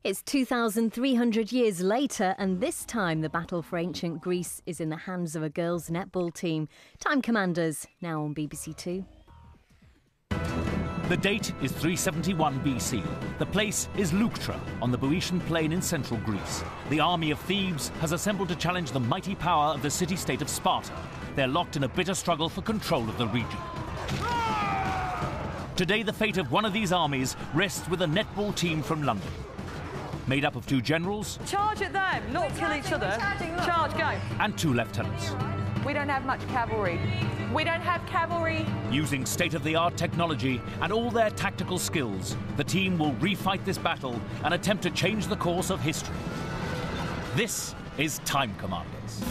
It's 2,300 years later, and this time the battle for ancient Greece is in the hands of a girls' netball team. Time Commanders, now on BBC Two. The date is 371 BC. The place is Leuctra, on the Boeotian plain in central Greece. The army of Thebes has assembled to challenge the mighty power of the city-state of Sparta. They're locked in a bitter struggle for control of the region. Today, the fate of one of these armies rests with a netball team from London. Made up of two generals... Charge at them, not kill each other. Charge, go. ...and two lieutenants. We don't have much cavalry. We don't have cavalry. Using state-of-the-art technology and all their tactical skills, the team will refight this battle and attempt to change the course of history. This is Time Commanders.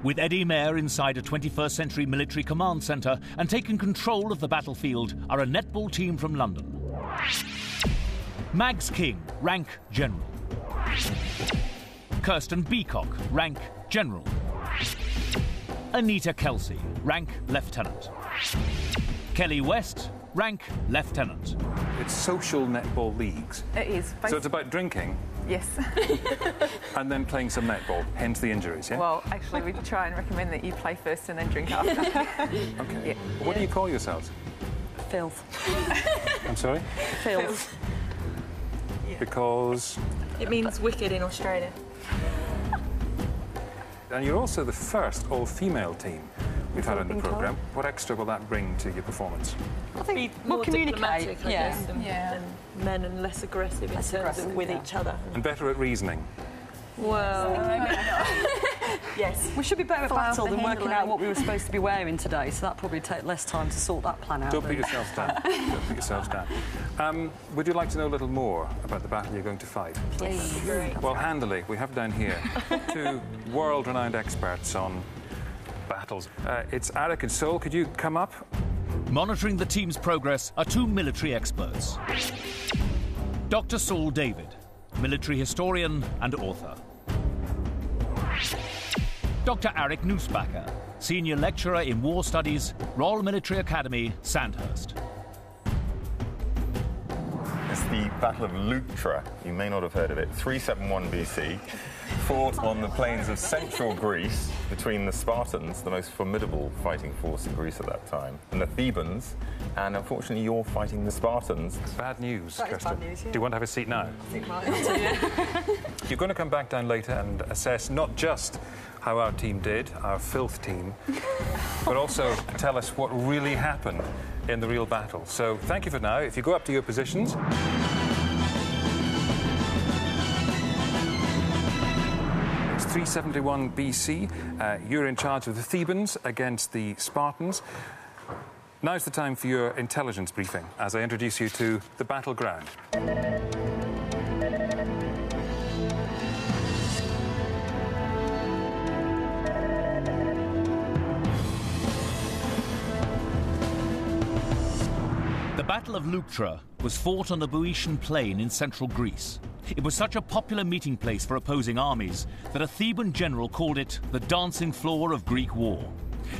With Eddie Mayer inside a 21st century military command centre and taking control of the battlefield are a netball team from London. Mags King, rank General. Kirsten Beacock, rank General. Anita Kelsey, rank Lieutenant. Kelly West, rank Lieutenant. It's social netball leagues. It is. So it's about drinking? Yes. And then playing some netball, hence the injuries, yeah? Well, actually, we try and recommend that you play first and then drink after. OK. Yeah. What do you call yourselves? Filth. I'm sorry? Filth. Because? It means wicked in Australia. And you're also the first all-female team we've had on the programme. What extra will that bring to your performance? I think more communicate, I guess, than men, and less aggressive in terms of with each other. And better at reasoning. Well, yes. We should be better at battle than working out what we were supposed to be wearing today, so that'd probably take less time to sort that plan out. Don't put yourselves down. Don't put yourselves down. Would you like to know a little more about the battle you're going to fight? Please. Well, handily, we have down here two world-renowned experts on battles. It's Eric and Sol. Could you come up? Monitoring the team's progress are two military experts. Dr. Saul David, military historian and author. Dr. Eric Nussbacher, senior lecturer in war studies, Royal Military Academy, Sandhurst. It's the Battle of Leuctra. You may not have heard of it. 371 BC. Fought on the plains of central Greece between the Spartans, the most formidable fighting force in Greece at that time, and the Thebans, and unfortunately you're fighting the Spartans. Bad news, That is Kirsten. bad news, yeah. Do you want to have a seat now? I think right. You're going to come back down later and assess not just how our team did, our filth team, but also tell us what really happened in the real battle. So thank you for now. If you go up to your positions. 371 BC. You're in charge of the Thebans against the Spartans. Now's the time for your intelligence briefing as I introduce you to the battleground. The Battle of Leuctra was fought on the Boeotian plain in central Greece. It was such a popular meeting place for opposing armies that a Theban general called it the dancing floor of Greek war.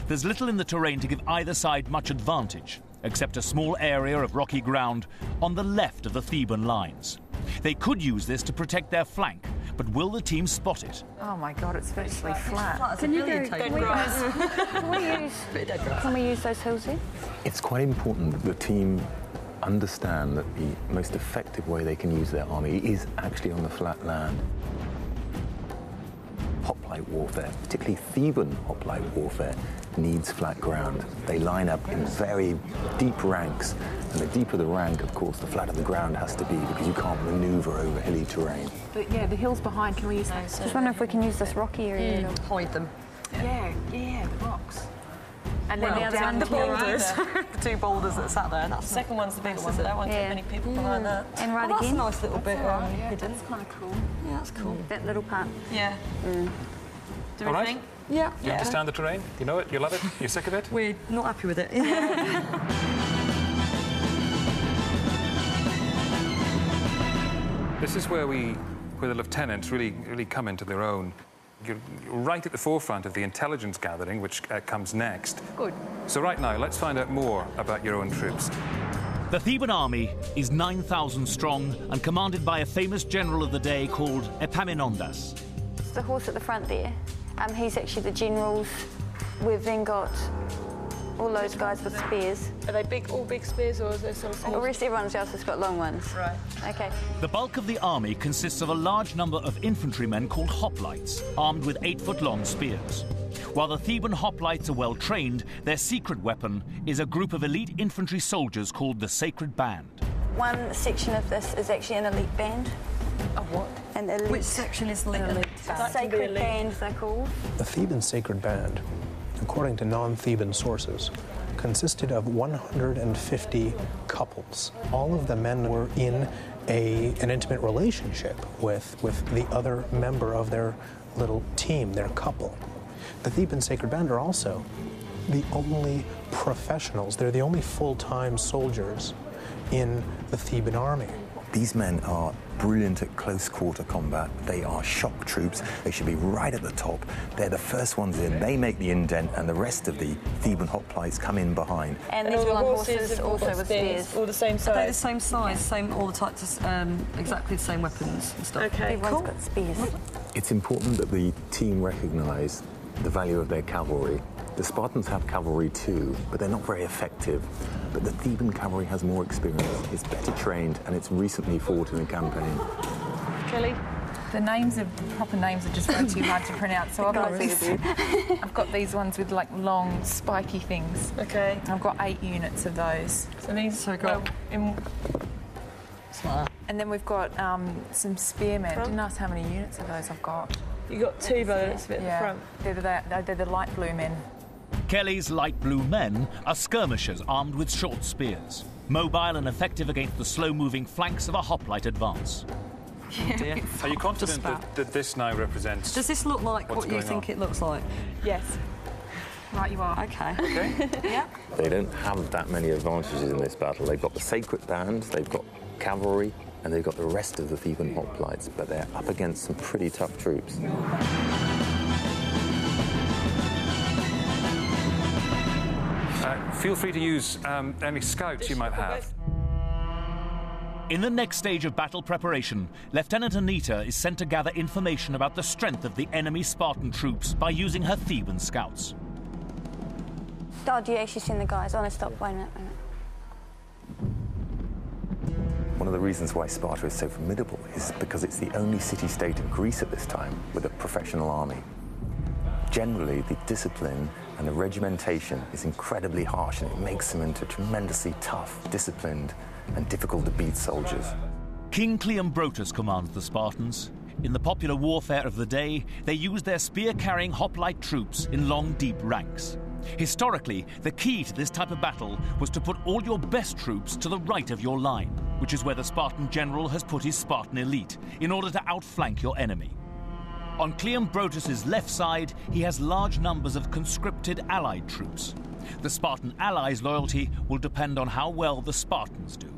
There's little in the terrain to give either side much advantage, except a small area of rocky ground on the left of the Theban lines. They could use this to protect their flank, but will the team spot it? Oh my God, it's virtually flat. Can you go? Can we use those hills here? It's quite important that the team understand that the most effective way they can use their army is actually on the flat land. Hoplite warfare, particularly Theban hoplite warfare, needs flat ground. They line up in very deep ranks, and the deeper the rank, of course, the flatter the ground has to be because you can't manoeuvre over hilly terrain. But yeah, the hills behind, can we use those? Just wonder if we can use this rocky area. Hide them. Yeah, the rocks. And then the other one the to your right. boulders. The 2 boulders that sat there. That's The second one's the big one, but I won't get many people behind that. And right that's again. a nice little bit hidden. That's kind of cool. Yeah, that's cool. That little part. Yeah. Do we All right. think? Yeah. You understand the terrain? You know it? You love it? You're sick of it? We're not happy with it. This is where the lieutenants really come into their own. You're right at the forefront of the intelligence gathering, which comes next. Good. So right now, let's find out more about your own troops. The Theban army is 9,000 strong and commanded by a famous general of the day called Epaminondas. It's the horse at the front there. He's actually the generals. We've then got all those guys with spears. Are they all big spears, or is there some small? The rest, everyone else has got long ones. Right. Okay. The bulk of the army consists of a large number of infantrymen called hoplites, armed with 8-foot-long spears. While the Theban hoplites are well trained, their secret weapon is a group of elite infantry soldiers called the Sacred Band. One section of this is actually an elite band. A what? An elite. Which section is the elite band? Sacred band, they're called. The Theban Sacred Band, according to non-Theban sources, consisted of 150 couples. All of the men were in an intimate relationship with the other member of their little team, their couple. The Theban Sacred Band are also the only professionals. They're the only full-time soldiers in the Theban army. These men are brilliant at close-quarter combat. They are shock troops. They should be right at the top. They're the first ones in. They make the indent, and the rest of the Theban hoplites come in behind. And all these the one horses horses have all also got with spears, spears. all the same Are they the size. same size, same all the types, exactly the same weapons and stuff? Okay, Everyone's cool. got spears. It's important that the team recognise the value of their cavalry. The Spartans have cavalry too, but they're not very effective. But the Theban cavalry has more experience, it's better trained, and it's recently fought in a campaign. Kelly? The proper names are just way too hard to pronounce, so I've got these ones with like long, spiky things. Okay. I've got 8 units of those. So these And then we've got some spearmen. Didn't ask how many units of those I've got. You got 2 by the looks of it at the front. They're the light blue men. Kelly's light blue men are skirmishers armed with short spears, mobile and effective against the slow-moving flanks of a hoplite advance. Yeah. Are you confident that this now represents... Does this look like what you think it looks like? Yes. Right, you are. Okay. Yeah. They don't have that many advantages in this battle. They've got the Sacred Band, they've got cavalry, and they've got the rest of the Theban hoplites, but they're up against some pretty tough troops. Feel free to use any scouts you might have. In the next stage of battle preparation, Lieutenant Anita is sent to gather information about the strength of the enemy Spartan troops by using her Theban scouts. Oh, do you actually send the guys? Oh, no, stop. Wait a minute. One of the reasons why Sparta is so formidable is because it's the only city-state in Greece at this time with a professional army. Generally, the discipline and the regimentation is incredibly harsh, and it makes them into tremendously tough, disciplined, and difficult-to-beat soldiers. King Cleombrotus commands the Spartans. In the popular warfare of the day, they used their spear-carrying hoplite troops in long, deep ranks. Historically, the key to this type of battle was to put all your best troops to the right of your line, which is where the Spartan general has put his Spartan elite, in order to outflank your enemy. On Cleombrotus's left side, he has large numbers of conscripted allied troops. The Spartan allies' loyalty will depend on how well the Spartans do.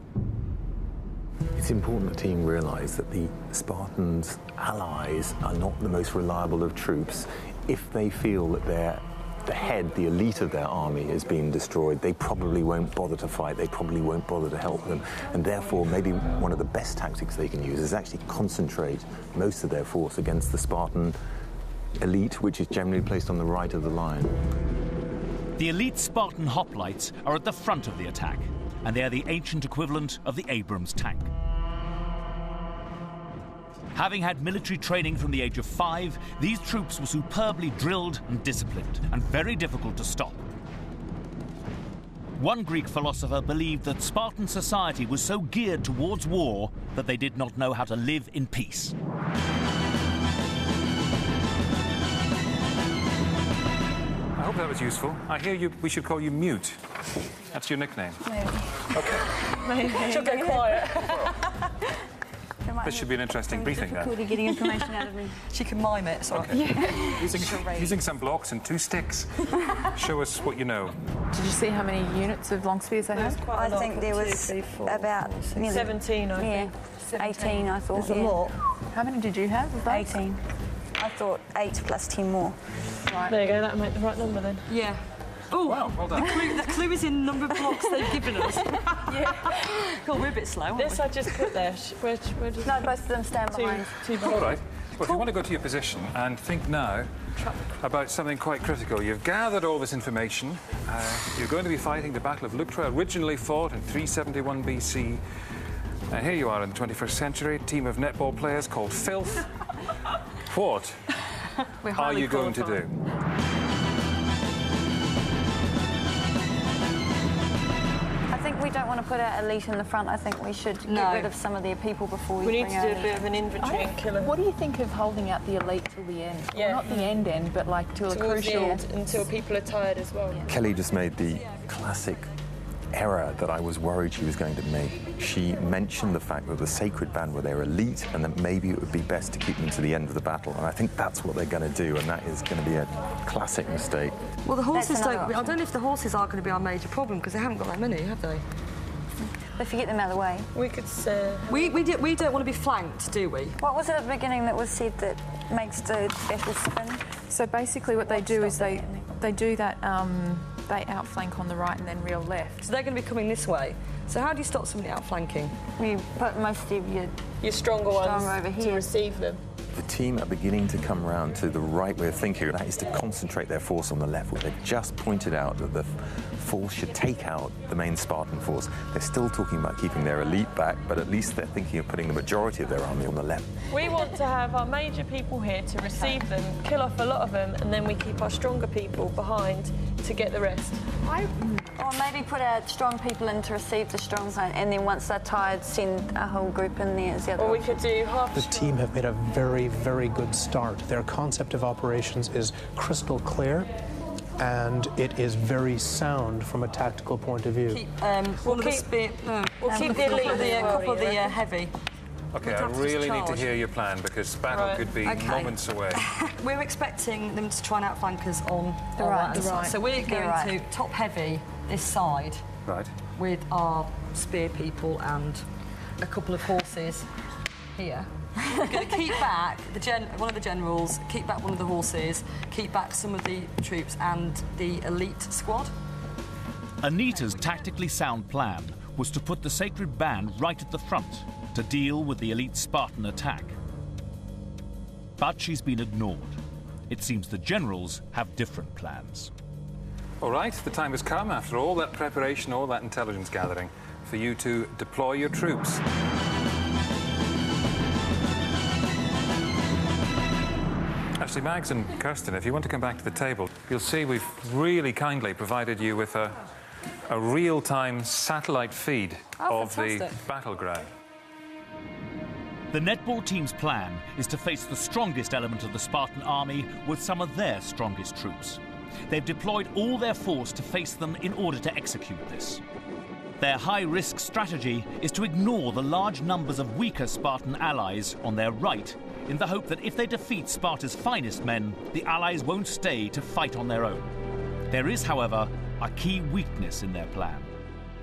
It's important the team realise that the Spartans' allies are not the most reliable of troops. If they feel that the elite of their army is being destroyed, they probably won't bother to fight, they probably won't bother to help them, and therefore maybe one of the best tactics they can use is actually concentrate most of their force against the Spartan elite, which is generally placed on the right of the line. The elite Spartan hoplites are at the front of the attack, and they are the ancient equivalent of the Abrams tank. Having had military training from the age of 5, these troops were superbly drilled and disciplined, and very difficult to stop. One Greek philosopher believed that Spartan society was so geared towards war that they did not know how to live in peace. hope that was useful. I hear we should call you Mute. That's your nickname. Maybe. OK. Maybe. She'll go quiet. This should be an interesting briefing, then. Difficulty getting information out of me. She can mime it, so Using some blocks and 2 sticks. Show us what you know. Did you see how many units of long spears they have? I think there was about 17, I think. 18, I thought. There's a lot. How many did you have? 18. I thought 8 plus 10 more. Right. There you go, that'll make the right number then. Yeah. Oh, wow, well done. The clue is in the number of blocks they've given us. Yeah. God, we're a bit slow, aren't This we? I just put there. Where does No, both of them stand behind. Two All right. Well, if you want to go to your position and think now about something quite critical, you've gathered all this information. You're going to be fighting the Battle of Leuctra, originally fought in 371 BC. And here you are in the 21st century, a team of netball players called Filth. What are you going to do? I think we don't want to put our elite in the front. I think we should get rid of some of their people before we need bring to our do a elite bit of an inventory and kill them. What do you think of holding out the elite till the end? Yeah. Well, not the end, but like till a Towards the crucial... end, until people are tired as well. Kelly just made the classic error that I was worried she was going to make. She mentioned the fact that the sacred band were their elite and that maybe it would be best to keep them to the end of the battle. And I think that's what they're going to do, and that is going to be a classic mistake. Well, the horses don't... option. I don't know if the horses are going to be our major problem, because they haven't got that many, have they? But if you get them out of the way. We could We don't want to be flanked, do we? What was it at the beginning that was said that makes the battle spin? So basically what they do is they do that, they outflank on the right and then reel left. So they're going to be coming this way. So how do you stop somebody outflanking? We put most of your stronger ones over here to receive them. The team are beginning to come round to the right way of thinking, and that is to concentrate their force on the left, where they've just pointed out that the force should take out the main Spartan force. They're still talking about keeping their elite back, but at least they're thinking of putting the majority of their army on the left. We want to have our major people here to receive them, kill off a lot of them, and then we keep our stronger people behind to get the rest. Or maybe put our strong people in to receive the strong side, and then once they're tired, send a whole group in there as the other Or we could do half... The team have made a very, very good start. Their concept of operations is crystal clear, and it is very sound from a tactical point of view. Keep one of the spear... No. We'll keep the elite couple of the heavy. OK, I really need to hear your plan, because battle could be moments away. We're expecting them to try and outflank us on the right side. So we're going to top heavy this side with our spear people and a couple of horses here. We're going to keep back one of the generals, keep back one of the horses, keep back some of the troops and the elite squad. Anita's tactically sound plan was to put the sacred band right at the front to deal with the elite Spartan attack. But she's been ignored. It seems the generals have different plans. All right, the time has come, after all that preparation, all that intelligence gathering, for you to deploy your troops. Actually, Mags and Kirsten, if you want to come back to the table, you'll see we've really kindly provided you with a real-time satellite feed of the battleground. The netball team's plan is to face the strongest element of the Spartan army with some of their strongest troops. They've deployed all their force to face them in order to execute this. Their high-risk strategy is to ignore the large numbers of weaker Spartan allies on their right, in the hope that if they defeat Sparta's finest men, the allies won't stay to fight on their own. There is, however, a key weakness in their plan.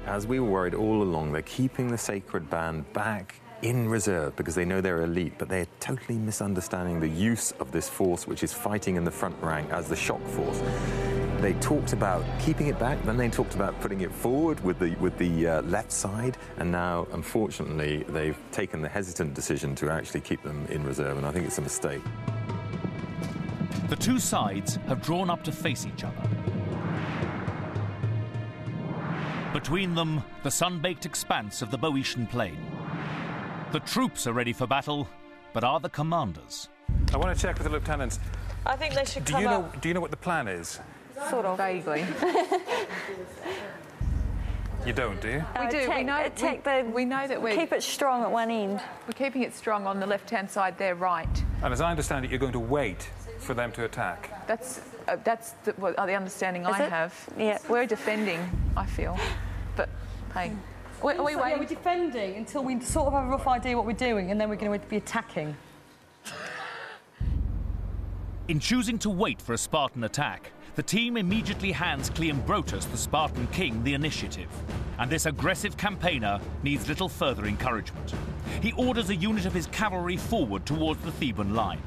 As we were worried all along, they're keeping the sacred band back in reserve because they know they're elite, but they're totally misunderstanding the use of this force, which is fighting in the front rank as the shock force. They talked about keeping it back, then they talked about putting it forward with the left side, and now, unfortunately, they've taken the hesitant decision to actually keep them in reserve, and I think it's a mistake. The two sides have drawn up to face each other. Between them, the sun-baked expanse of the Boeotian plain. The troops are ready for battle, but are the commanders? I want to check with the lieutenants. I think they should come up. Do you know what the plan is? Sort of. Vaguely. You don't, do you? We do. We know that we keep it strong at one end. We're keeping it strong on the left-hand side there, right. And as I understand it, you're going to wait for them to attack. That's That's the understanding I have. Yeah. We're defending, I feel. But, hey... We're defending until we sort of have a rough idea what we're doing, and then we're going to be attacking. In choosing to wait for a Spartan attack, the team immediately hands Cleombrotus, the Spartan king, the initiative. And this aggressive campaigner needs little further encouragement. He orders a unit of his cavalry forward towards the Theban line.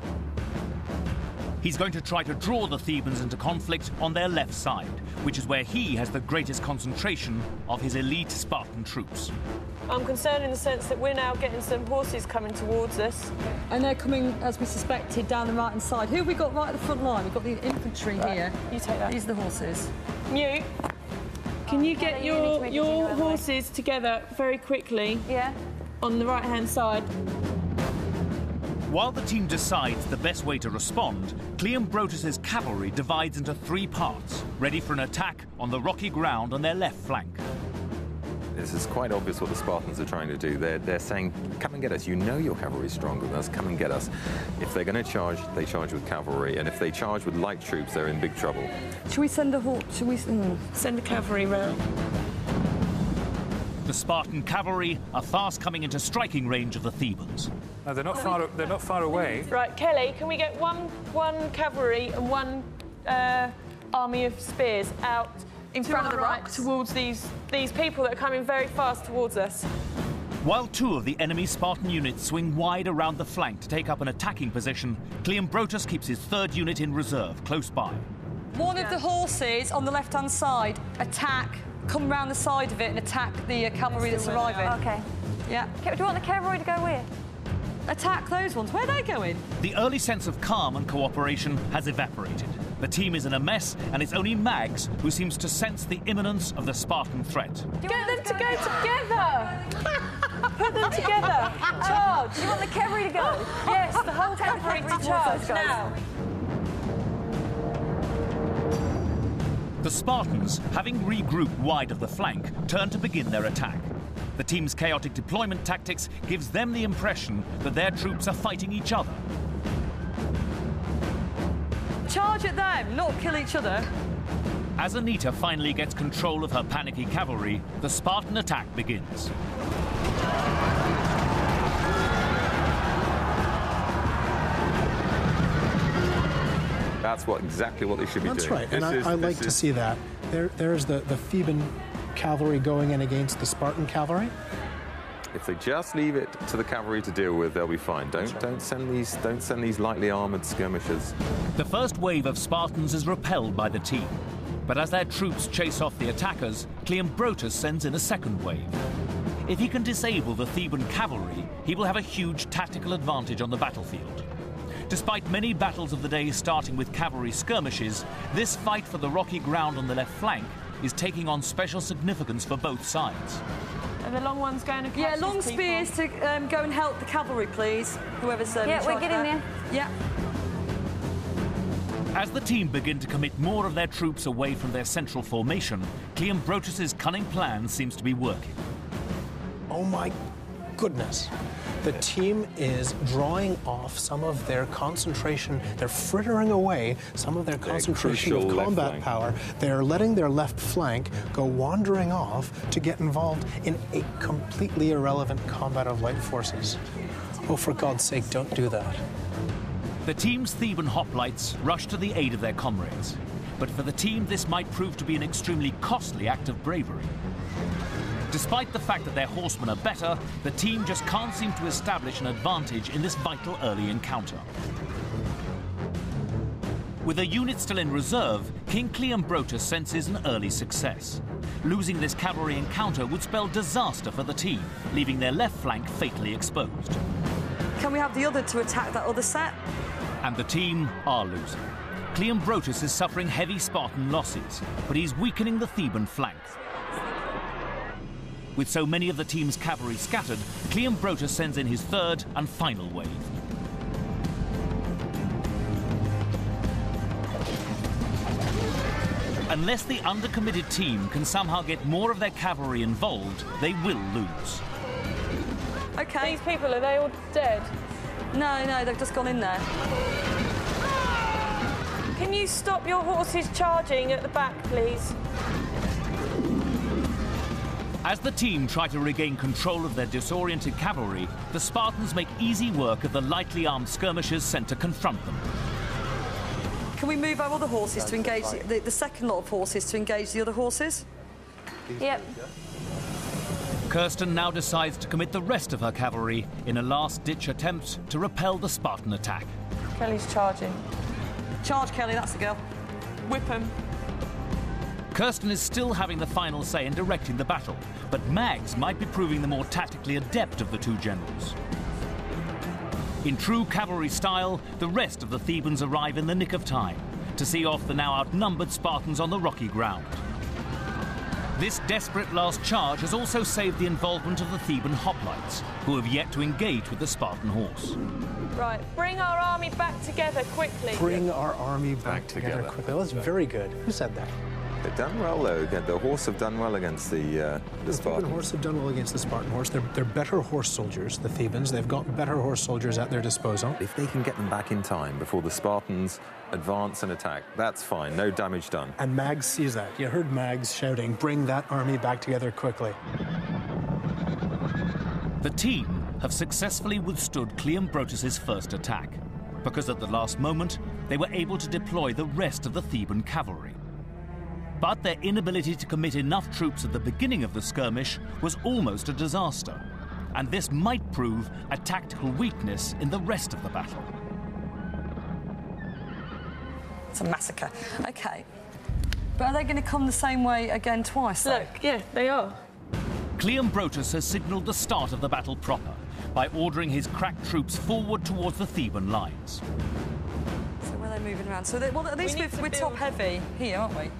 He's going to try to draw the Thebans into conflict on their left side, which is where he has the greatest concentration of his elite Spartan troops. I'm concerned in the sense that we're now getting some horses coming towards us. And they're coming, as we suspected, down the right-hand side. Who have we got right at the front line? We've got the infantry here. You take that. These are the horses. Mute. Can you get your horses together very quickly? Yeah. On the right-hand side. While the team decides the best way to respond, Cleombrotus' cavalry divides into 3 parts, ready for an attack on the rocky ground on their left flank. This is quite obvious what the Spartans are trying to do. They're saying, come and get us. You know your cavalry is stronger than us. Come and get us. If they're going to charge, they charge with cavalry. And if they charge with light troops, they're in big trouble. Should we send a horse? Should we send the cavalry round? The Spartan cavalry are fast coming into striking range of the Thebans. No, they're not far. They're not far away. Right, Kelly, can we get one cavalry and one army of spears out in front of the rock towards these people that are coming very fast towards us? While 2 of the enemy Spartan units swing wide around the flank to take up an attacking position, Cleombrotus keeps his 3rd unit in reserve close by. One of the horses on the left-hand side come round the side of it and attack the cavalry that's arriving. OK. Yeah. Do you want the cavalry to go where? Attack those ones. Where are they going? The early sense of calm and cooperation has evaporated. The team is in a mess, and it's only Mags who seems to sense the imminence of the Spartan threat. Get them to go together! Put them together! Charge! Do you want the cavalry to go? Yes, the whole cavalry to charge now! The Spartans, having regrouped wide of the flank, turn to begin their attack. The team's chaotic deployment tactics gives them the impression that their troops are fighting each other. Charge at them, not kill each other. As Anita finally gets control of her panicky cavalry, the Spartan attack begins. That's exactly what they should be doing. That's right, and I like to see that. There's the Theban cavalry going in against the Spartan cavalry. If they just leave it to the cavalry to deal with, they'll be fine. Don't send these lightly armoured skirmishers. The first wave of Spartans is repelled by the team, but as their troops chase off the attackers, Cleombrotus sends in a second wave. If he can disable the Theban cavalry, he will have a huge tactical advantage on the battlefield. Despite many battles of the day starting with cavalry skirmishes, this fight for the rocky ground on the left flank is taking on special significance for both sides. Are the long ones going to catch Yeah, long spears to go and help the cavalry, please. Whoever's yeah, we're getting there. Yeah. As the team begin to commit more of their troops away from their central formation, Cleombrotus' cunning plan seems to be working. Oh my goodness. The team is drawing off some of their concentration. They're frittering away some of their concentration of combat power. They're letting their left flank go wandering off to get involved in a completely irrelevant combat of light forces. Oh, for God's sake, don't do that. The team's Theban hoplites rush to the aid of their comrades. But for the team, this might prove to be an extremely costly act of bravery. Despite the fact that their horsemen are better, the team just can't seem to establish an advantage in this vital early encounter. With a unit still in reserve, King Cleombrotus senses an early success. Losing this cavalry encounter would spell disaster for the team, leaving their left flank fatally exposed. Can we have the other to attack that other set? And the team are losing. Cleombrotus is suffering heavy Spartan losses, but he's weakening the Theban flank. With so many of the team's cavalry scattered, Cleombrotus sends in his third and final wave. Unless the undercommitted team can somehow get more of their cavalry involved, they will lose. Okay. These people, are they all dead? No, they've just gone in there. Can you stop your horses charging at the back, please? As the team try to regain control of their disoriented cavalry, the Spartans make easy work of the lightly armed skirmishers sent to confront them. Can we move our other horses to engage the second lot of horses to engage the other horses? Yep. Kirsten now decides to commit the rest of her cavalry in a last-ditch attempt to repel the Spartan attack. Kelly's charging. Charge, Kelly, that's the girl. Whip him. Kirsten is still having the final say in directing the battle, but Mags might be proving the more tactically adept of the two generals. In true cavalry style, the rest of the Thebans arrive in the nick of time to see off the now outnumbered Spartans on the rocky ground. This desperate last charge has also saved the involvement of the Theban hoplites, who have yet to engage with the Spartan horse. Right, bring our army back together quickly. Bring our army back together quickly. That's very good. Who said that? They've done well, though. The horse have done well against the Spartans. The Theban horse have done well against the Spartan horse. They're better horse soldiers, the Thebans. They've got better horse soldiers at their disposal. If they can get them back in time before the Spartans advance and attack, that's fine. No damage done. And Mags sees that. You heard Mags shouting, bring that army back together quickly. The team have successfully withstood Cleombrotus' first attack, because at the last moment, they were able to deploy the rest of the Theban cavalry. But their inability to commit enough troops at the beginning of the skirmish was almost a disaster, and this might prove a tactical weakness in the rest of the battle. It's a massacre. OK. But are they going to come the same way again twice, though? Look, yeah, they are. Cleombrotus has signalled the start of the battle proper by ordering his crack troops forward towards the Theban lines. So where are they moving around? So, well, at least we're top-heavy here, aren't we?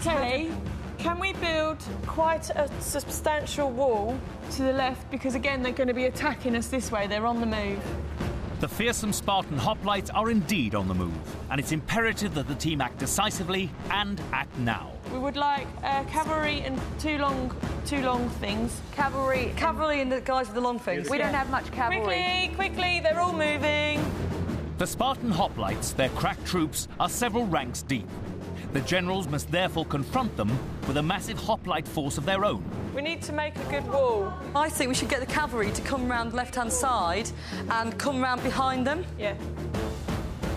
Kelly, can we build quite a substantial wall to the left? Because, again, they're going to be attacking us this way. They're on the move. The fearsome Spartan hoplites are indeed on the move, and it's imperative that the team act decisively and act now. We would like cavalry and two long things. Cavalry and the guys with the long things. We don't have much cavalry. Quickly, they're all moving. The Spartan hoplites, their crack troops, are several ranks deep. The generals must therefore confront them with a massive hoplite force of their own. We need to make a good wall. I think we should get the cavalry to come round the left-hand side and come round behind them. Yeah.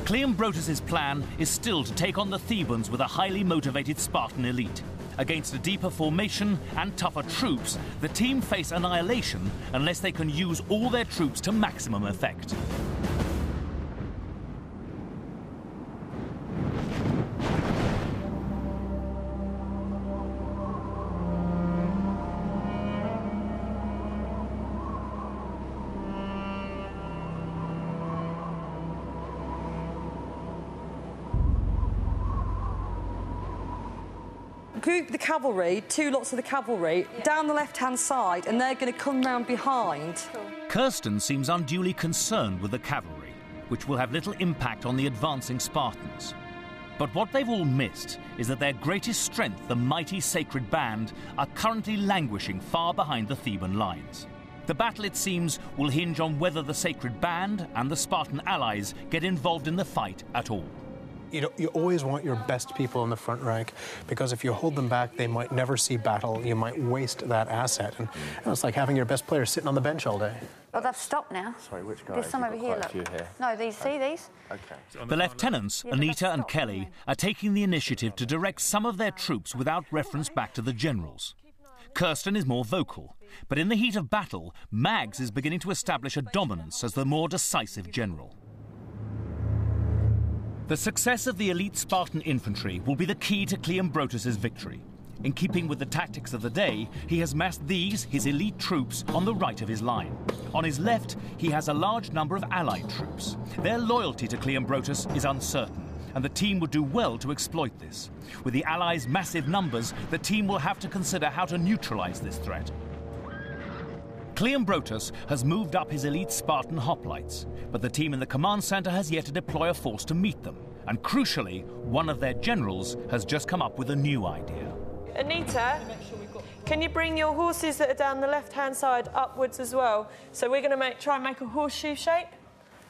Cleombrotus' plan is still to take on the Thebans with a highly motivated Spartan elite. Against a deeper formation and tougher troops, the team face annihilation unless they can use all their troops to maximum effect. Group the cavalry, two lots of the cavalry, down the left-hand side, and they're going to come round behind. Kirsten seems unduly concerned with the cavalry, which will have little impact on the advancing Spartans. But what they've all missed is that their greatest strength, the mighty sacred band, are currently languishing far behind the Theban lines. The battle, it seems, will hinge on whether the sacred band and the Spartan allies get involved in the fight at all. You know, you always want your best people in the front rank, because if you hold them back, they might never see battle. You might waste that asset. And it's like having your best player sitting on the bench all day. Oh, they've stopped now. Sorry, which guys? There's some over here, look. No, these, see these? OK. The lieutenants, Anita and Kelly, are taking the initiative to direct some of their troops without reference back to the generals. Kirsten is more vocal, but in the heat of battle, Mags is beginning to establish a dominance as the more decisive general. The success of the elite Spartan infantry will be the key to Cleombrotus' victory. In keeping with the tactics of the day, he has massed these, his elite troops, on the right of his line. On his left, he has a large number of allied troops. Their loyalty to Cleombrotus is uncertain, and the team would do well to exploit this. With the allies' massive numbers, the team will have to consider how to neutralize this threat. Cleombrotus has moved up his elite Spartan hoplites, but the team in the command center has yet to deploy a force to meet them. And crucially, one of their generals has just come up with a new idea. Anita, can you bring your horses that are down the left-hand side upwards as well? So we're going to try and make a horseshoe shape.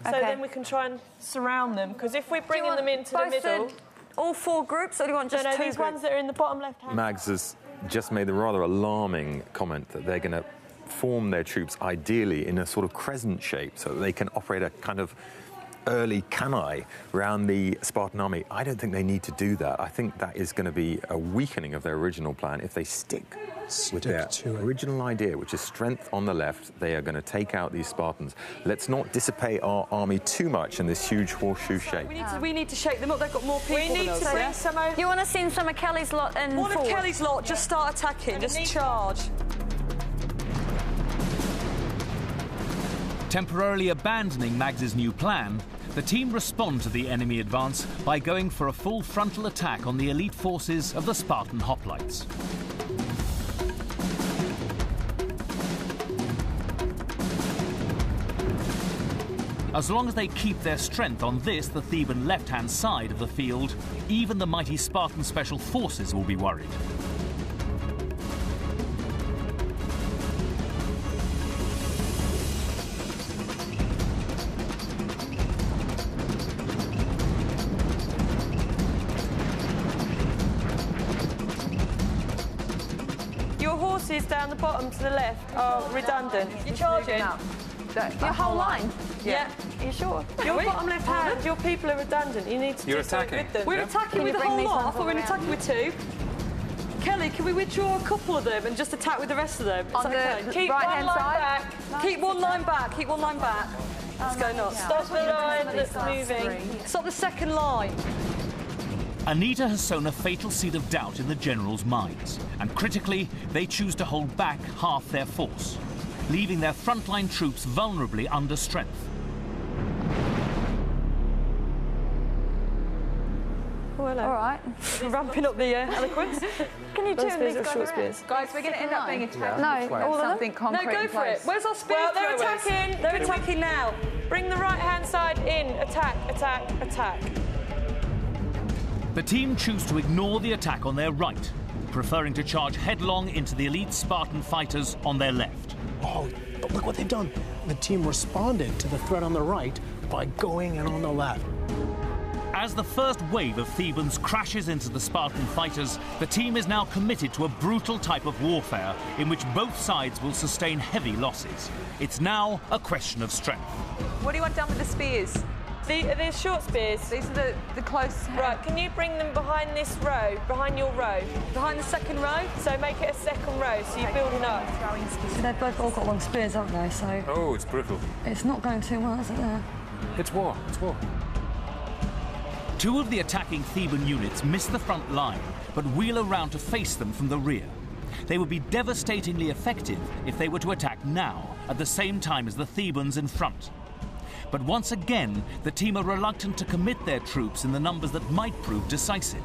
So then we can try and surround them. Because if we're bringing them into the middle... all 4 groups, or do you want just 2 these groups? ones that are in the bottom left-hand? Mags has just made the rather alarming comment that they're going to form their troops ideally in a sort of crescent shape so that they can operate a kind of early cannae around the Spartan army. I don't think they need to do that. I think that is going to be a weakening of their original plan. If they stick with their original idea, which is strength on the left, they are going to take out these Spartans. Let's not dissipate our army too much in this huge horseshoe shape. We need to shake them up. They've got more people We need to bring some over. You want to send some of Kelly's lot in One forward? of Kelly's lot, just start attacking, just charge. Temporarily abandoning Mags's new plan, the team respond to the enemy advance by going for a full frontal attack on the elite forces of the Spartan hoplites. As long as they keep their strength on this, the Theban left-hand side of the field, even the mighty Spartan special forces will be worried. Your horses down the bottom to the left are redundant. You're charging? Your whole line? Yeah. Are you sure? Your bottom left hand, your people are redundant. You need to You're do something attacking. with them. We're attacking with the whole lot. I thought we were attacking with 2. Kelly, can we withdraw a couple of them and just attack with the rest of them? On okay? the Keep right-hand one line side? back. Keep one line back. Keep one line back. Let's go nuts. Stop the line that's moving. Stop the second line. Anita has sown a fatal seed of doubt in the generals' minds, and critically, they choose to hold back half their force, leaving their frontline troops vulnerably under strength. Oh, hello. All right. Ramping up the eloquence. Can you Those turn spears these are guys short around? spears. Guys, we're going to end up being attacked. No, all of them? Something concrete No, go in for it. place. Where's our spear Well, they're throwers? attacking. They're attacking now. Bring the right-hand side in. Attack, attack, attack. The team choose to ignore the attack on their right, preferring to charge headlong into the elite Spartan fighters on their left. Oh, but look what they've done. The team responded to the threat on the right by going in on the left. As the first wave of Thebans crashes into the Spartan fighters, the team is now committed to a brutal type of warfare in which both sides will sustain heavy losses. It's now a question of strength. What do you want done with the spears? They're short spears. These are the close. Right, can you bring them behind this row, behind your row? Behind the second row. So make it a second row, so you're building up. So they've both all got long spears, haven't they? So Oh, it's brutal. it's not going too well, is it there? It's war. It's war. 2 of the attacking Theban units miss the front line, but wheel around to face them from the rear. They would be devastatingly effective if they were to attack now, at the same time as the Thebans in front. But once again, the team are reluctant to commit their troops in the numbers that might prove decisive.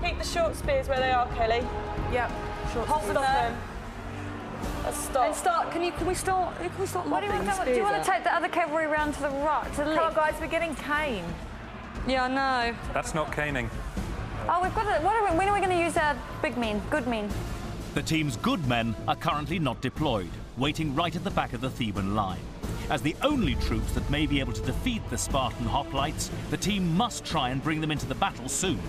Keep the short spears where they are, Kelly. Yep. Hold them. Let's stop. And start. Can we start? What do you want to do? Do you want to take the other cavalry round to the right, to the Come on, left? guys, we're getting cane. Yeah, I know. That's not caning. Oh, we've got it. When are we going to use our big men, good men? The team's good men are currently not deployed, waiting right at the back of the Theban line. As the only troops that may be able to defeat the Spartan hoplites, the team must try and bring them into the battle soon.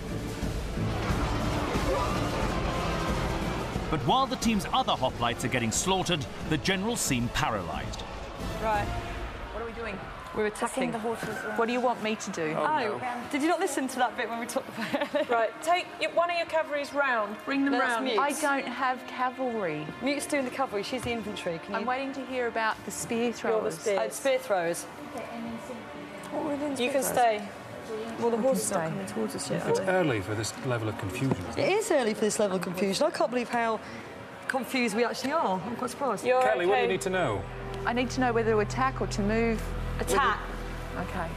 But while the team's other hoplites are getting slaughtered, the generals seem paralyzed. Right. What are we doing? We're attacking. The horses around. What do you want me to do? Oh, did you not listen to that bit when we talked about it? Right, take one of your cavalries round. Bring them No, that's round. mute. I don't have cavalry. Mute's doing the cavalry, she's the infantry. Can you... I'm waiting to hear about the spear throwers. spears. spear throwers. What are we doing? You can stay. Well, the horses are not coming towards us yet, are It's they? early for this level of confusion, isn't It it? is early for this level of confusion. I can't believe how confused we actually are. I'm quite surprised. You're Kelly, what do you okay. need to know? I need to know whether to attack or to move. Attack. Okay.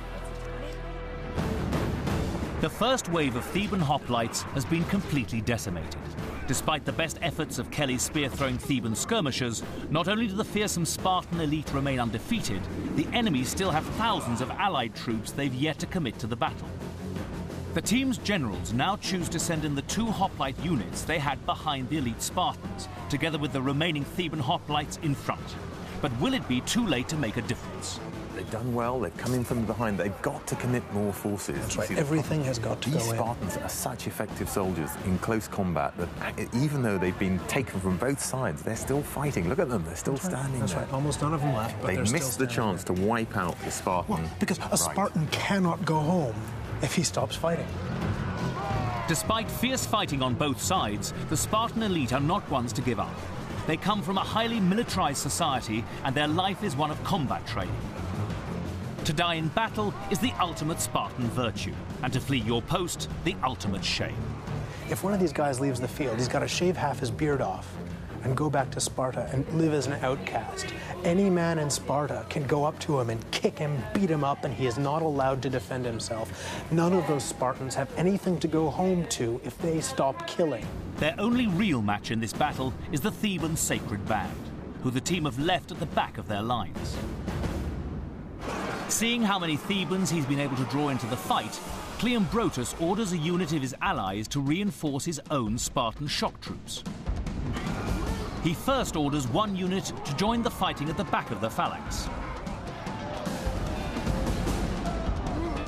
The first wave of Theban hoplites has been completely decimated. Despite the best efforts of Kelly's spear-throwing Theban skirmishers, not only do the fearsome Spartan elite remain undefeated, the enemy still have thousands of allied troops they've yet to commit to the battle. The team's generals now choose to send in the 2 hoplite units they had behind the elite Spartans, together with the remaining Theban hoplites in front. But will it be too late to make a difference? They've done well, they've come in from behind, they've got to commit more forces. That's right, everything has got to go in. These Spartans are such effective soldiers in close combat that even though they've been taken from both sides, they're still fighting. Look at them, they're still standing there. That's right, almost none of them left, but they missed the chance to wipe out the Spartan. Well, because a Spartan cannot go home if he stops fighting. Despite fierce fighting on both sides, the Spartan elite are not ones to give up. They come from a highly militarized society, and their life is one of combat training. To die in battle is the ultimate Spartan virtue, and to flee your post, the ultimate shame. If one of these guys leaves the field, he's got to shave half his beard off and go back to Sparta and live as an outcast. Any man in Sparta can go up to him and kick him, beat him up, and he is not allowed to defend himself. None of those Spartans have anything to go home to if they stop killing. Their only real match in this battle is the Theban Sacred Band, who the team have left at the back of their lines. Seeing how many Thebans he's been able to draw into the fight, Cleombrotus orders a unit of his allies to reinforce his own Spartan shock troops. He first orders one unit to join the fighting at the back of the phalanx.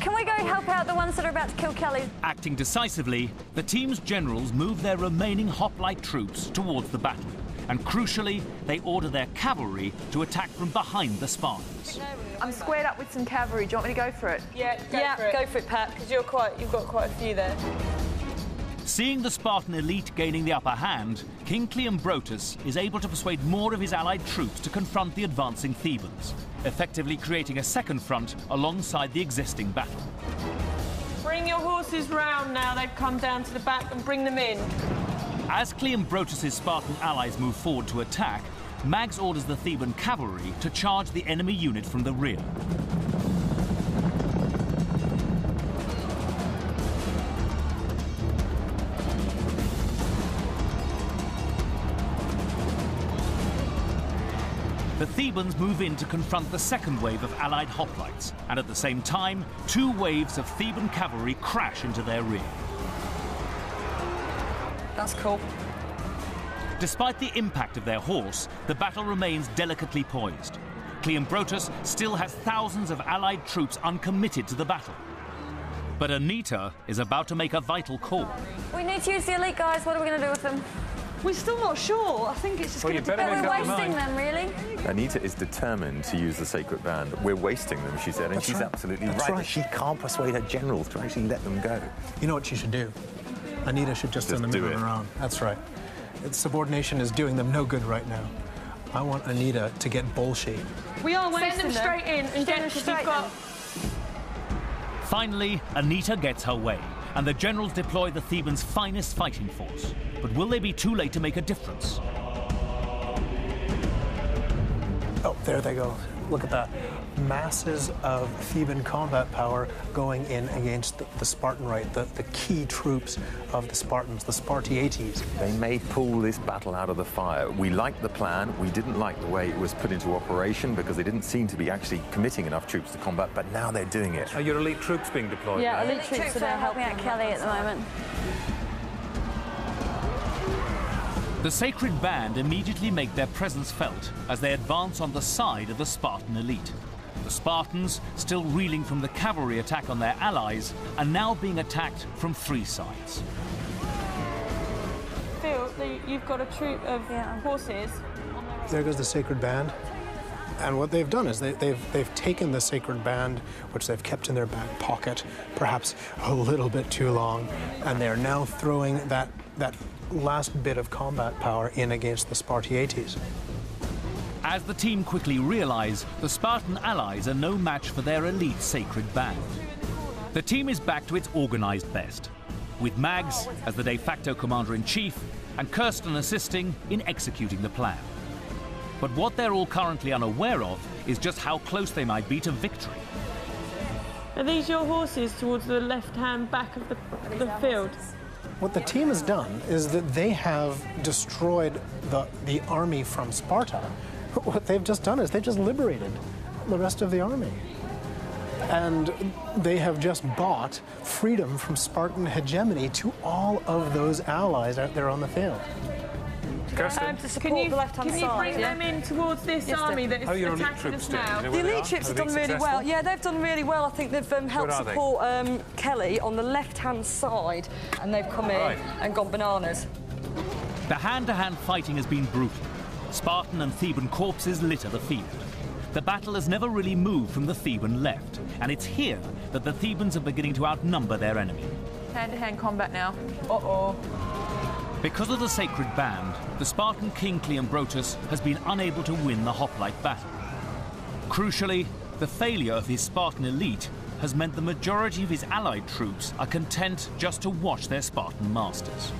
Can we go help out the ones that are about to kill Kelly? Acting decisively, the team's generals move their remaining hoplite troops towards the battle. And crucially, they order their cavalry to attack from behind the Spartans. I'm squared up with some cavalry. Do you want me to go for it? Yeah, go for it, Pat, because you've got quite a few there. Seeing the Spartan elite gaining the upper hand, King Cleombrotus is able to persuade more of his allied troops to confront the advancing Thebans, effectively creating a second front alongside the existing battle. Bring your horses round now. They've come down to the back, and bring them in. As Cleombrotus' Spartan allies move forward to attack, Mags orders the Theban cavalry to charge the enemy unit from the rear. The Thebans move in to confront the second wave of allied hoplites, and at the same time, two waves of Theban cavalry crash into their rear. That's cool. Despite the impact of their horse, the battle remains delicately poised. Cleombrotus still has thousands of allied troops uncommitted to the battle. But Anita is about to make a vital call. We need to use the elite guys. What are we going to do with them? We're still not sure. I think it's just going to depend. We're wasting them, really. Anita is determined to use the Sacred Band. We're wasting them, she said, and she's absolutely right. She can't persuade her generals to actually let them go. You know what she should do? Anita should just send them in on her own. That's right. Subordination is doing them no good right now. I want Anita to get bullshit. We are wasting them straight in and get straight got. Finally, Anita gets her way, and the generals deploy the Thebans' finest fighting force. But will they be too late to make a difference? Oh, there they go. Look at that. Masses of Theban combat power going in against the Spartan right, the key troops of the Spartans, the Spartiates. They may pull this battle out of the fire. We liked the plan. We didn't like the way it was put into operation because they didn't seem to be actually committing enough troops to combat, but now they're doing it. Are your elite troops being deployed? Yeah, elite troops are helping out Kelly at the moment. The Sacred Band immediately make their presence felt as they advance on the side of the Spartan elite. The Spartans, still reeling from the cavalry attack on their allies, are now being attacked from three sides. Phil, you've got a troop of horses. There goes the Sacred Band. And what they've done is they've taken the Sacred Band, which they've kept in their back pocket, perhaps a little bit too long, and they're now throwing that last bit of combat power in against the Spartiates. As the team quickly realize, the Spartan allies are no match for their elite Sacred Band. The team is back to its organized best, with Mags as the de facto commander-in-chief and Kirsten assisting in executing the plan. But what they're all currently unaware of is just how close they might be to victory. Are these your horses towards the left-hand back of the field? What the team has done is that they have destroyed the army from Sparta. What they've just done is they've just liberated the rest of the army. And they have just bought freedom from Spartan hegemony to all of those allies out there on the field. Kirsten? To support the left-hand side. Can you bring them in towards this army that is attacking us now? The elite troops have done really well. Yeah, they've done really well. I think they've helped support Kelly on the left-hand side, and they've come in and gone bananas. The hand-to-hand fighting has been brutal. Spartan and Theban corpses litter the field. The battle has never really moved from the Theban left, and it's here that the Thebans are beginning to outnumber their enemy. Hand-to-hand combat now. Uh-oh. Because of the sacred band, the Spartan king Cleombrotus has been unable to win the hoplite battle. Crucially, the failure of his Spartan elite has meant the majority of his allied troops are content just to watch their Spartan masters.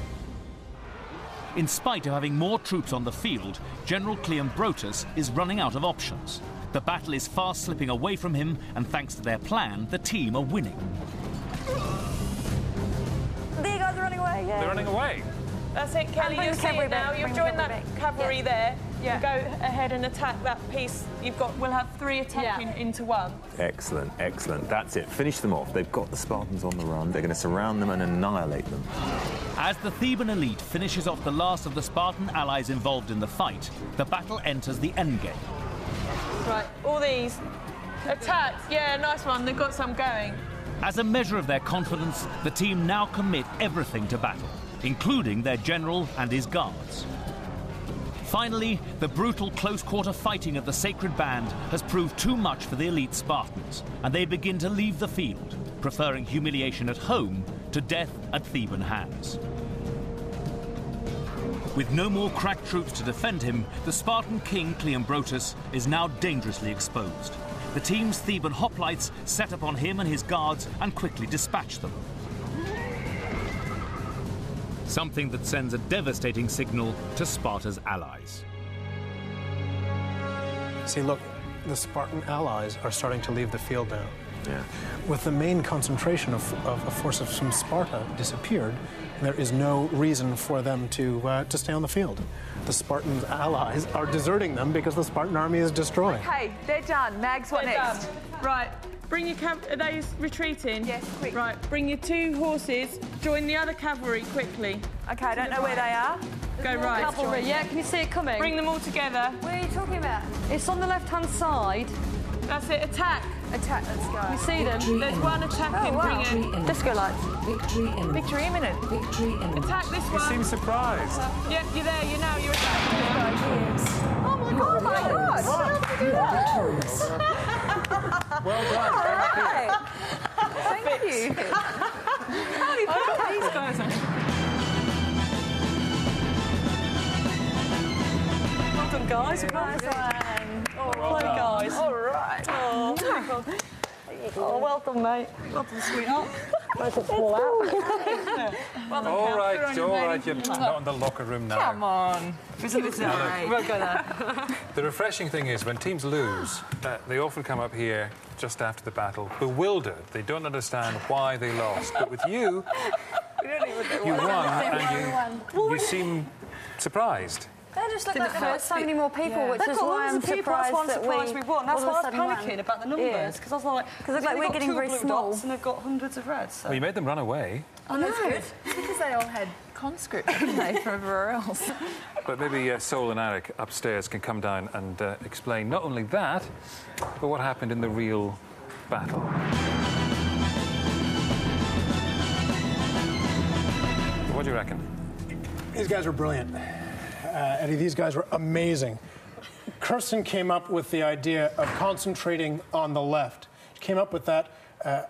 In spite of having more troops on the field, General Cleombrotus is running out of options. The battle is fast slipping away from him, and thanks to their plan, the team are winning. The guys are running away, yeah. They're running away. That's it, Kelly, you'll see it now. You've joined that cavalry there. Yeah. Go ahead and attack that piece. We'll have 3 attacking into 1. Excellent, excellent. That's it. Finish them off. They've got the Spartans on the run. They're going to surround them and annihilate them. As the Theban elite finishes off the last of the Spartan allies involved in the fight, the battle enters the endgame. Right, all these. Attacked. Yeah, nice one. They've got some going. As a measure of their confidence, the team now commit everything to battle, including their general and his guards. Finally, the brutal close-quarter fighting of the sacred band has proved too much for the elite Spartans, and they begin to leave the field, preferring humiliation at home to death at Theban hands. With no more crack troops to defend him, the Spartan king Cleombrotus is now dangerously exposed. The team's Theban hoplites set upon him and his guards and quickly dispatch them. Something that sends a devastating signal to Sparta's allies. See, look, the Spartan allies are starting to leave the field now. Yeah. With the main concentration of forces from Sparta disappeared, there is no reason for them to stay on the field. The Spartan allies are deserting them because the Spartan army is destroyed. Okay, they're done. Mags, what next? Right. Bring your are they retreating? Yes, quick. Right, bring your 2 horses, join the other cavalry quickly. Okay, I don't know where they are. Go right. Cavalry, yeah, can you see it coming? Bring them all together. What are you talking about? It's on the left-hand side. That's it, attack. Attack, let's go. You see them? There's one attacking, bring it. Disco lights. Victory imminent. Attack this one. You seem surprised. Yep, you're there, you're attacking. Oh my god, How did you do that? Well done. Right. Thank you. How do you put these guys on? Well done, guys. Nice one. Oh, guys. All right. Oh, well done, mate. Well done, sweetheart. Nice to fall out. Well done, all right, you're not in the locker room now. Come on. We'll go there. The refreshing thing is when teams lose, they often come up here just after the battle, bewildered. They don't understand why they lost. But with you, you won, and you seem surprised. They just look like there were so many more people, which is why I'm surprised that we won. That's why I was panicking won. About the numbers, because I was like... Because like we're getting very small. And they've got hundreds of reds. So. Well, you made them run away. Oh, that's good. Because they all had conscripts, didn't they, from everywhere else? But maybe Sol and Eric upstairs can come down and explain not only that, but what happened in the real battle. What do you reckon? These guys were brilliant. Eddie, these guys were amazing. Kirsten came up with the idea of concentrating on the left. She came up with that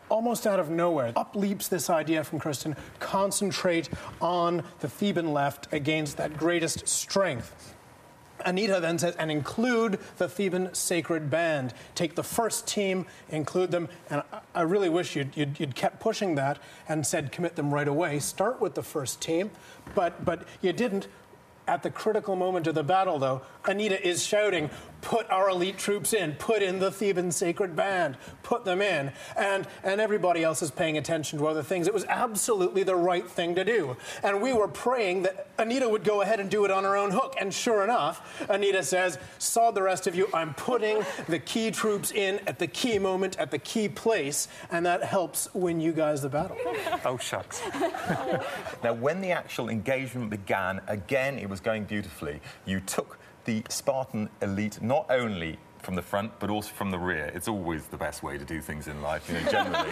almost out of nowhere. Up leaps this idea from Kirsten, concentrate on the Theban left against that greatest strength. Anita then says, and include the Theban sacred band. Take the first team, include them, and I really wish you'd kept pushing that and said commit them right away. Start with the first team, but you didn't. At the critical moment of the battle, though, Anita is shouting, put our elite troops in, put in the Theban sacred band, put them in, and everybody else is paying attention to other things. It was absolutely the right thing to do. And we were praying that Anita would go ahead and do it on her own hook. And sure enough, Anita says, sod the rest of you, I'm putting the key troops in at the key moment, at the key place, and that helps win you guys the battle. Oh, shucks. Now, when the actual engagement began, again, it was going beautifully. You took the Spartan elite not only from the front, but also from the rear. It's always the best way to do things in life, you know, generally.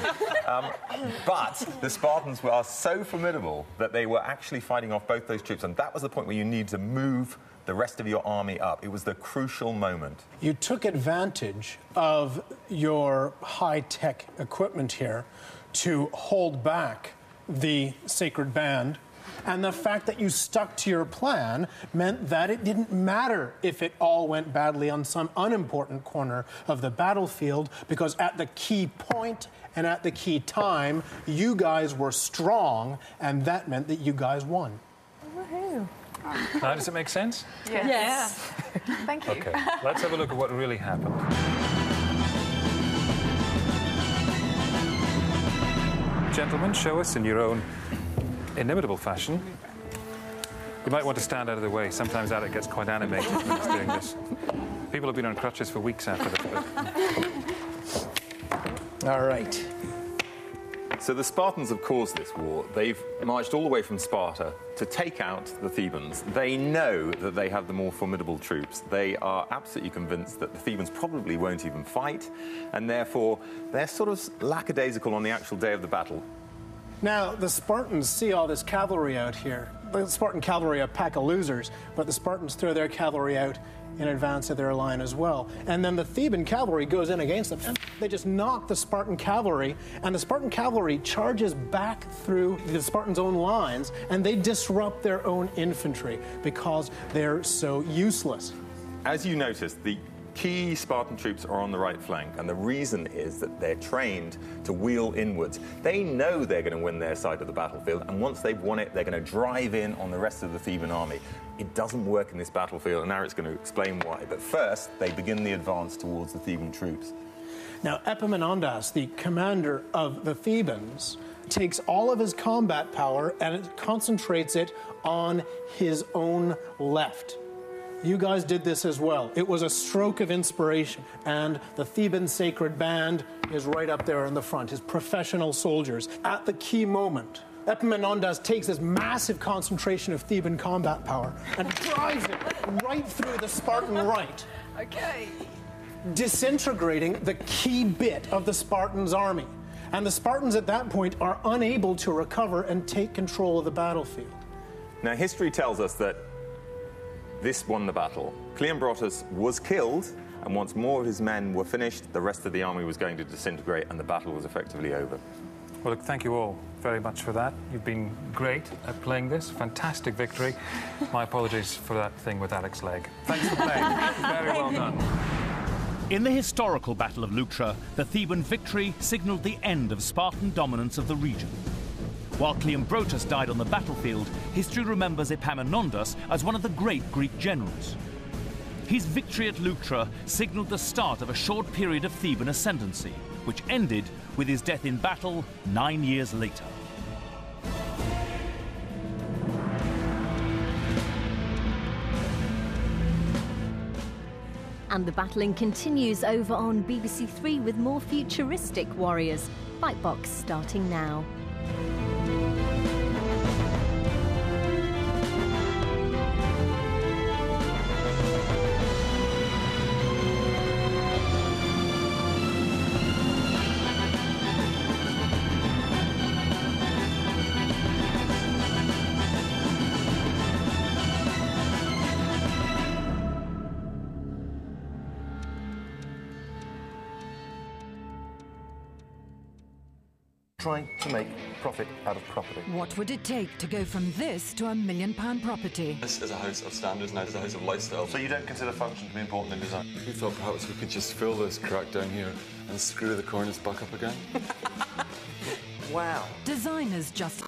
But the Spartans were so formidable that they were actually fighting off both those troops, and that was the point where you needed to move the rest of your army up. It was the crucial moment. You took advantage of your high-tech equipment here to hold back the sacred band. And the fact that you stuck to your plan meant that it didn't matter if it all went badly on some unimportant corner of the battlefield, because at the key point and at the key time, you guys were strong, and that meant that you guys won. Woohoo. Now, does it make sense? Yes. Thank you. OK, let's have a look at what really happened. Gentlemen, show us in your own inimitable fashion. You might want to stand out of the way. Sometimes Alec gets quite animated when he's doing this. People have been on crutches for weeks after this. All right. So the Spartans have caused this war. They've marched all the way from Sparta to take out the Thebans. They know that they have the more formidable troops. They are absolutely convinced that the Thebans probably won't even fight, and therefore they're sort of lackadaisical on the actual day of the battle. Now, the Spartans see all this cavalry out here. The Spartan cavalry are a pack of losers, but the Spartans throw their cavalry out in advance of their line as well. And then the Theban cavalry goes in against them, and they just knock the Spartan cavalry, and the Spartan cavalry charges back through the Spartans' own lines, and they disrupt their own infantry because they're so useless. As you noticed, the key Spartan troops are on the right flank, and the reason is that they're trained to wheel inwards. They know they're going to win their side of the battlefield, and once they've won it, they're going to drive in on the rest of the Theban army. It doesn't work in this battlefield, and Eric's going to explain why. But first, they begin the advance towards the Theban troops. Now, Epaminondas, the commander of the Thebans, takes all of his combat power and concentrates it on his own left. You guys did this as well. It was a stroke of inspiration, and the Theban sacred band is right up there in the front, his professional soldiers. At the key moment, Epaminondas takes this massive concentration of Theban combat power and drives it right through the Spartan right. Okay. Disintegrating the key bit of the Spartans' army. And the Spartans at that point are unable to recover and take control of the battlefield. Now, history tells us that this won the battle. Cleombrotus was killed, and once more of his men were finished, the rest of the army was going to disintegrate, and the battle was effectively over. Well, look, thank you all very much for that. You've been great at playing this. Fantastic victory. My apologies for that thing with Alec's leg. Thanks for playing. Very well done. In the historical Battle of Leuctra, the Theban victory signalled the end of Spartan dominance of the region. While Cleombrotus died on the battlefield, history remembers Epaminondas as one of the great Greek generals. His victory at Leuctra signalled the start of a short period of Theban ascendancy, which ended with his death in battle 9 years later. And the battling continues over on BBC Three with more futuristic warriors. Fight Box starting now. Trying to make profit out of property. What would it take to go from this to £1 million property? This is a house of standards now, it's a house of lifestyle. So you don't consider function to be important in design? We thought perhaps we could just fill this crack down here and screw the corners back up again. Wow. Designers just